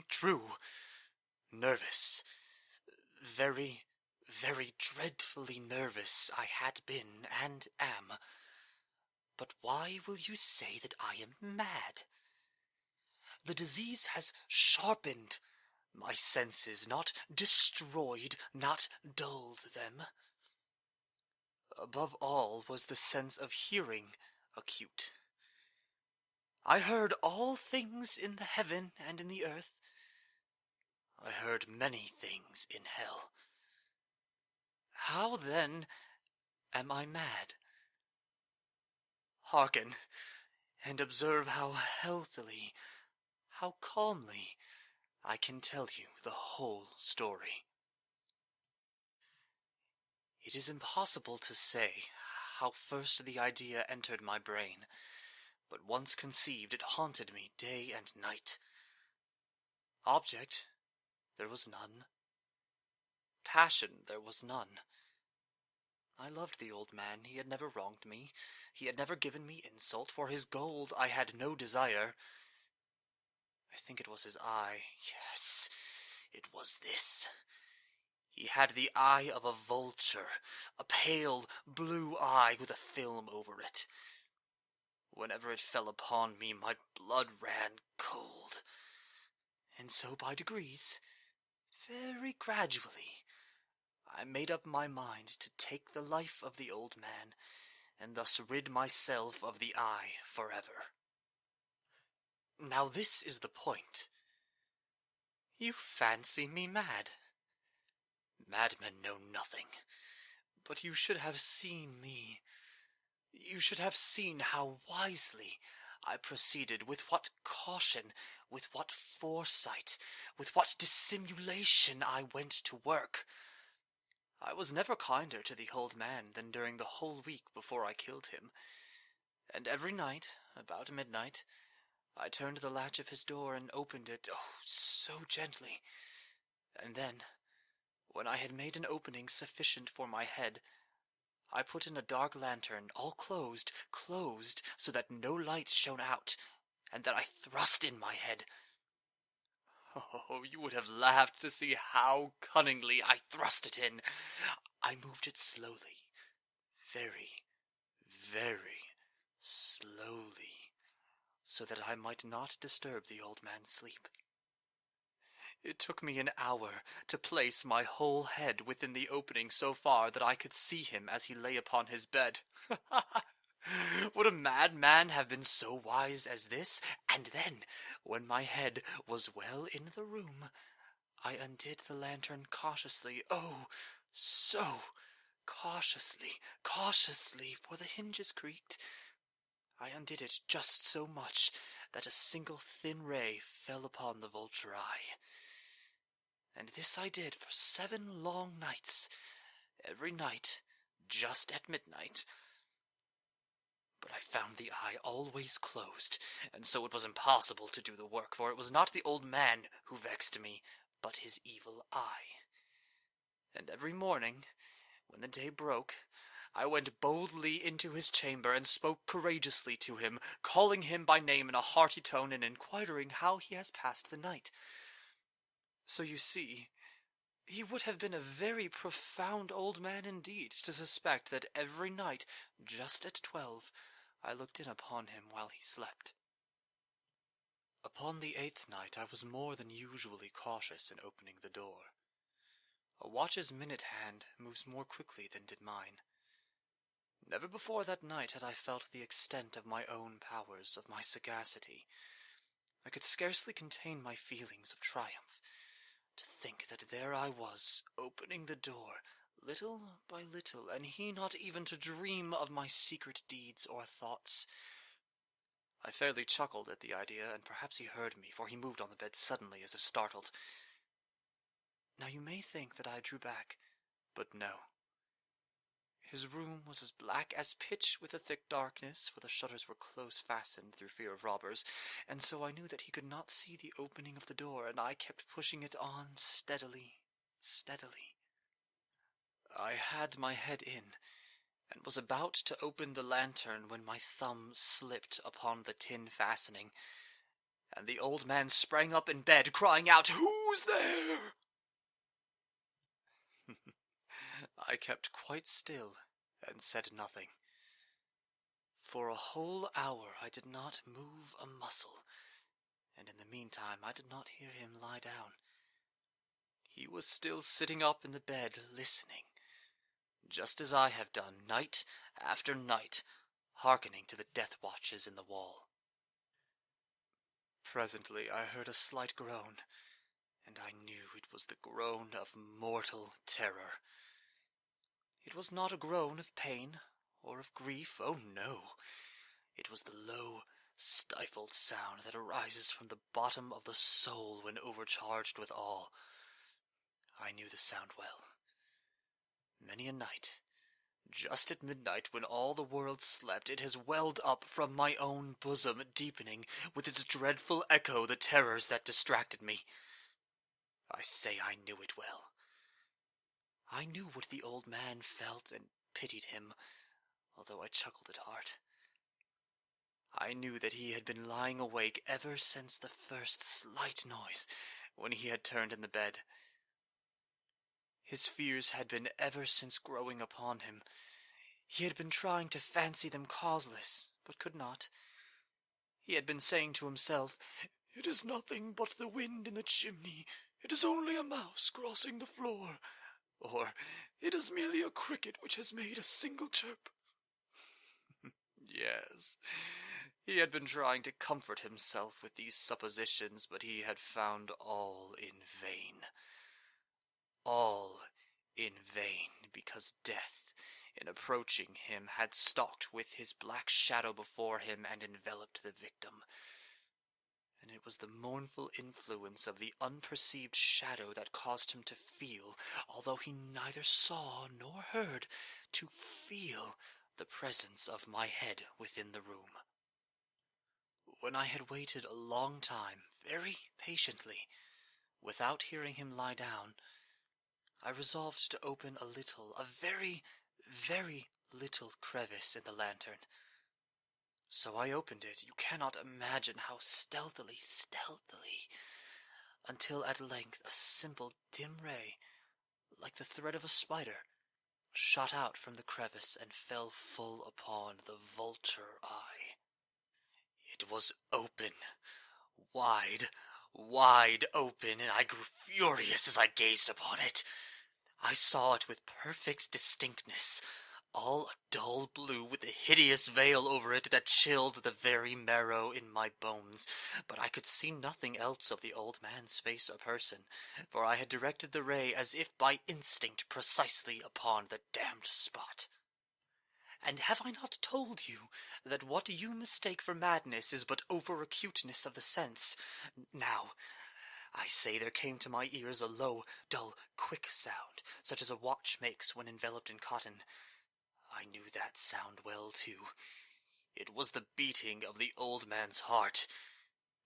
True. Nervous. Very, very dreadfully nervous I had been and am. But why will you say that I am mad? The disease has sharpened my senses, not destroyed, not dulled them. Above all was the sense of hearing acute. I heard all things in the heaven and in the earth. I heard many things in hell. How then am I mad? Hearken, and observe how healthily, how calmly I can tell you the whole story. It is impossible to say how first the idea entered my brain, but once conceived it haunted me day and night. Object, there was none. Passion, there was none. I loved the old man. He had never wronged me. He had never given me insult. For his gold I had no desire. I think it was his eye. Yes, it was this. He had the eye of a vulture, a pale blue eye with a film over it. Whenever it fell upon me, my blood ran cold. And so by degrees, very gradually, I made up my mind to take the life of the old man, and thus rid myself of the eye forever. Now this is the point. You fancy me mad. Madmen know nothing, but you should have seen me. You should have seen how wisely I proceeded, with what caution, with what foresight, with what dissimulation I went to work. I was never kinder to the old man than during the whole week before I killed him, and every night, about midnight, I turned the latch of his door and opened it, oh, so gently, and then, when I had made an opening sufficient for my head, I put in a dark lantern, all closed, so that no light shone out, and that I thrust in my head. Oh, you would have laughed to see how cunningly I thrust it in. I moved it slowly, very, very slowly, so that I might not disturb the old man's sleep. It took me an hour to place my whole head within the opening so far that I could see him as he lay upon his bed. Would a madman have been so wise as this? And then, when my head was well in the room, I undid the lantern cautiously, oh, so cautiously, for the hinges creaked. I undid it just so much that a single thin ray fell upon the vulture eye. And this I did for 7 long nights, every night, just at midnight. But I found the eye always closed, and so it was impossible to do the work, for it was not the old man who vexed me, but his evil eye. And every morning, when the day broke, I went boldly into his chamber and spoke courageously to him, calling him by name in a hearty tone and inquiring how he has passed the night. So you see, he would have been a very profound old man indeed to suspect that every night, just at 12, I looked in upon him while he slept. Upon the 8th night I was more than usually cautious in opening the door. A watch's minute hand moves more quickly than did mine. Never before that night had I felt the extent of my own powers, of my sagacity. I could scarcely contain my feelings of triumph. To think that there I was, opening the door, little by little, and he not even to dream of my secret deeds or thoughts. I fairly chuckled at the idea, and perhaps he heard me, for he moved on the bed suddenly as if startled. Now you may think that I drew back, but no. His room was as black as pitch with a thick darkness, for the shutters were close fastened through fear of robbers, and so I knew that he could not see the opening of the door, and I kept pushing it on steadily. I had my head in, and was about to open the lantern when my thumb slipped upon the tin fastening, and the old man sprang up in bed, crying out, "Who's there?" I kept quite still and said nothing. For a whole hour I did not move a muscle, and in the meantime I did not hear him lie down. He was still sitting up in the bed, listening, just as I have done night after night, hearkening to the death watches in the wall. Presently I heard a slight groan, and I knew it was the groan of mortal terror. It was not a groan of pain or of grief, oh no. It was the low, stifled sound that arises from the bottom of the soul when overcharged with awe. I knew the sound well. Many a night, just at midnight when all the world slept, it has welled up from my own bosom, deepening with its dreadful echo the terrors that distracted me. I say I knew it well. I knew what the old man felt and pitied him, although I chuckled at heart. I knew that he had been lying awake ever since the first slight noise, when he had turned in the bed. His fears had been ever since growing upon him. He had been trying to fancy them causeless, but could not. He had been saying to himself, "It is nothing but the wind in the chimney. It is only a mouse crossing the floor." Or, "It is merely a cricket which has made a single chirp." Yes, he had been trying to comfort himself with these suppositions, but he had found all in vain. All in vain, because death, in approaching him, had stalked with his black shadow before him and enveloped the victim. And it was the mournful influence of the unperceived shadow that caused him to feel, although he neither saw nor heard, to feel the presence of my head within the room. When I had waited a long time, very patiently, without hearing him lie down, I resolved to open a very, very little crevice in the lantern. So I opened it, you cannot imagine how stealthily, until at length a simple dim ray, like the thread of a spider, shot out from the crevice and fell full upon the vulture eye. It was open, wide open, and I grew furious as I gazed upon it. I saw it with perfect distinctness, all a dull blue with a hideous veil over it that chilled the very marrow in my bones, but I could see nothing else of the old man's face or person, for I had directed the ray as if by instinct precisely upon the damned spot. And have I not told you that what you mistake for madness is but over-acuteness of the sense? Now, I say there came to my ears a low, dull, quick sound, such as a watch makes when enveloped in cotton. I knew that sound well, too. It was the beating of the old man's heart.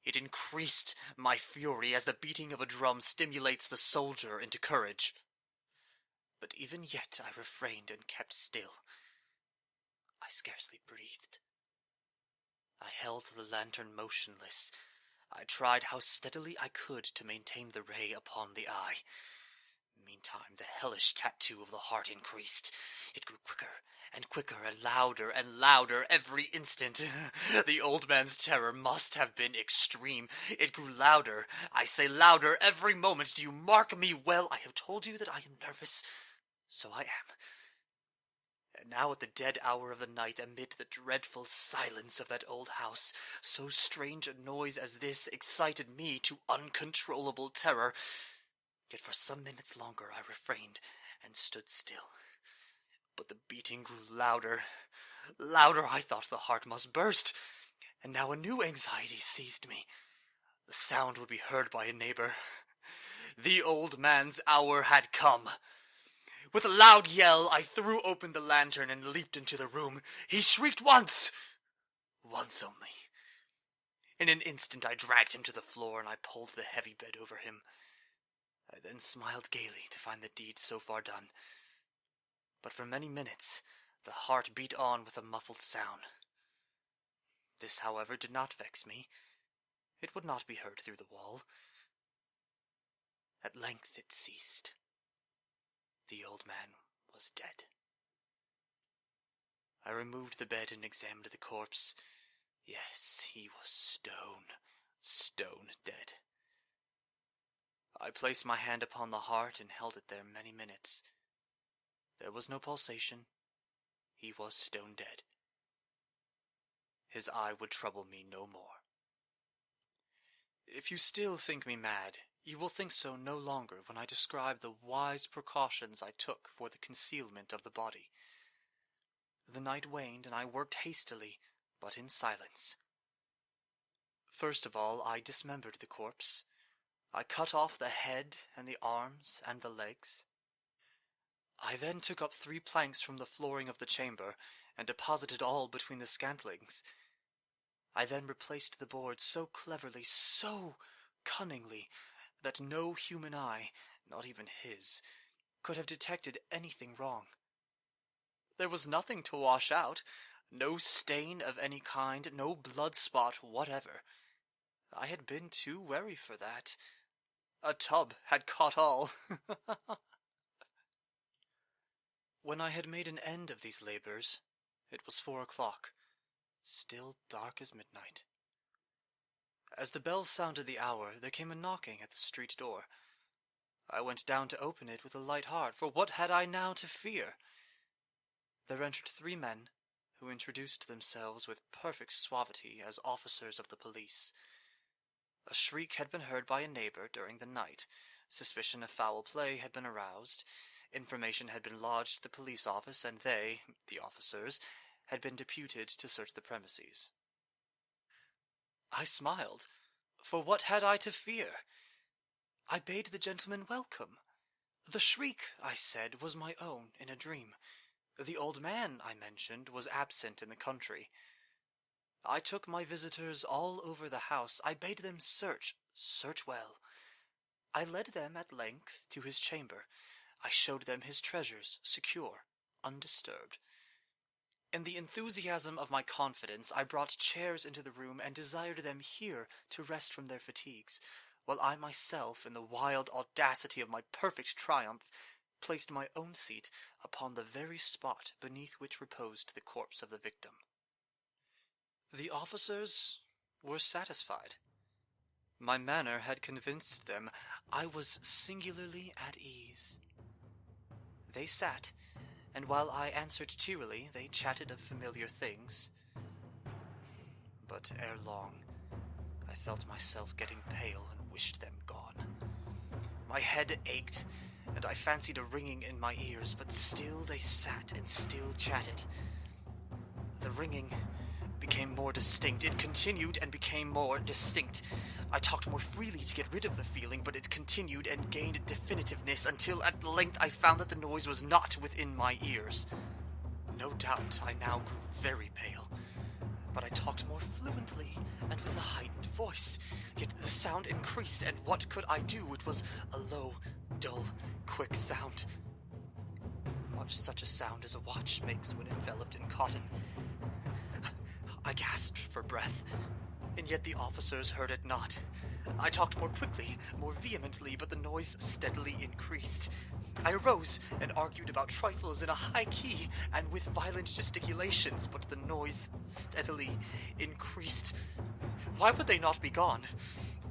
It increased my fury as the beating of a drum stimulates the soldier into courage. But even yet I refrained and kept still. I scarcely breathed. I held the lantern motionless. I tried how steadily I could to maintain the ray upon the eye. Meantime, the hellish tattoo of the heart increased. It grew quicker and quicker and louder every instant. The old man's terror must have been extreme. It grew louder, I say louder, every moment. Do you mark me well? I have told you that I am nervous. So I am. And now at the dead hour of the night, amid the dreadful silence of that old house, so strange a noise as this excited me to uncontrollable terror. Yet for some minutes longer I refrained and stood still. But the beating grew louder. I thought the heart must burst. And now a new anxiety seized me. The sound would be heard by a neighbor. The old man's hour had come. With a loud yell, I threw open the lantern and leaped into the room. He shrieked once only. In an instant I dragged him to the floor, and I pulled the heavy bed over him. I then smiled gaily to find the deed so far done. But for many minutes the heart beat on with a muffled sound. This, however, did not vex me. It would not be heard through the wall. At length it ceased. The old man was dead. I removed the bed and examined the corpse. Yes, he was stone dead. I placed my hand upon the heart and held it there many minutes. There was no pulsation. He was stone dead. His eye would trouble me no more. If you still think me mad, you will think so no longer when I describe the wise precautions I took for the concealment of the body. The night waned, and I worked hastily, but in silence. First of all, I dismembered the corpse. I cut off the head and the arms and the legs. I then took up 3 planks from the flooring of the chamber and deposited all between the scantlings. I then replaced the boards so cleverly, so cunningly, that no human eye, not even his, could have detected anything wrong. There was nothing to wash out, no stain of any kind, no blood spot whatever. I had been too wary for that. A tub had caught all. When I had made an end of these labors, it was 4 o'clock, still dark as midnight. As the bell sounded the hour, there came a knocking at the street door. I went down to open it with a light heart, for what had I now to fear? There entered 3 men, who introduced themselves with perfect suavity as officers of the police. A shriek had been heard by a neighbor during the night. Suspicion of foul play had been aroused. Information had been lodged at the police office, and they, the officers, had been deputed to search the premises. I smiled, for what had I to fear? I bade the gentleman welcome. The shriek, I said, was my own in a dream. The old man, I mentioned, was absent in the country. I took my visitors all over the house. I bade them search well. I led them at length to his chamber. I showed them his treasures, secure, undisturbed. In the enthusiasm of my confidence, I brought chairs into the room and desired them here to rest from their fatigues, while I myself, in the wild audacity of my perfect triumph, placed my own seat upon the very spot beneath which reposed the corpse of the victim. The officers were satisfied. My manner had convinced them I was singularly at ease. They sat, and while I answered cheerily, they chatted of familiar things. But ere long, I felt myself getting pale and wished them gone. My head ached, and I fancied a ringing in my ears, but still they sat and still chatted. The ringing became more distinct. It continued and became more distinct. I talked more freely to get rid of the feeling, but it continued and gained definitiveness until at length I found that the noise was not within my ears. No doubt I now grew very pale, but I talked more fluently and with a heightened voice. Yet the sound increased, and what could I do? It was a low, dull, quick sound. Much such a sound as a watch makes when enveloped in cotton. I gasped for breath, and yet the officers heard it not. I talked more quickly, more vehemently, but the noise steadily increased. I arose and argued about trifles in a high key and with violent gesticulations, but the noise steadily increased. Why would they not be gone?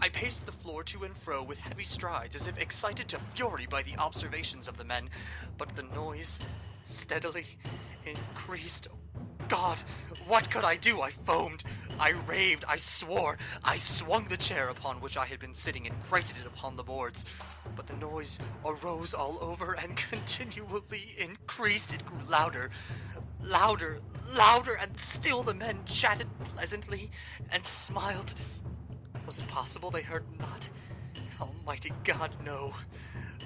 I paced the floor to and fro with heavy strides, as if excited to fury by the observations of the men, but the noise steadily increased. God, what could I do? I foamed, I raved, I swore. I swung the chair upon which I had been sitting and grated it upon the boards. But the noise arose all over and continually increased. It grew louder, louder, louder, and still the men chatted pleasantly and smiled. Was it possible they heard not? Almighty God, no.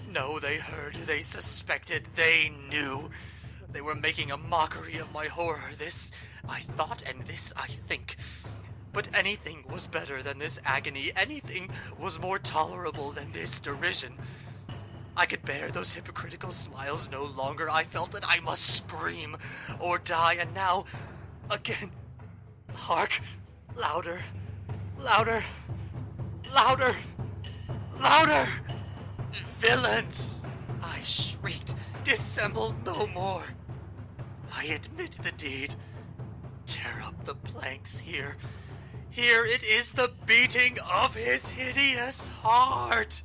No, they heard, they suspected, they knew. They were making a mockery of my horror. This I thought, and this I think. But anything was better than this agony. Anything was more tolerable than this derision. I could bear those hypocritical smiles no longer. I felt that I must scream or die, and now, again, hark, louder, louder. Louder! Louder! Villains! I shrieked. Dissemble no more. I admit the deed. Tear up the planks here. Here it is the beating of his hideous heart.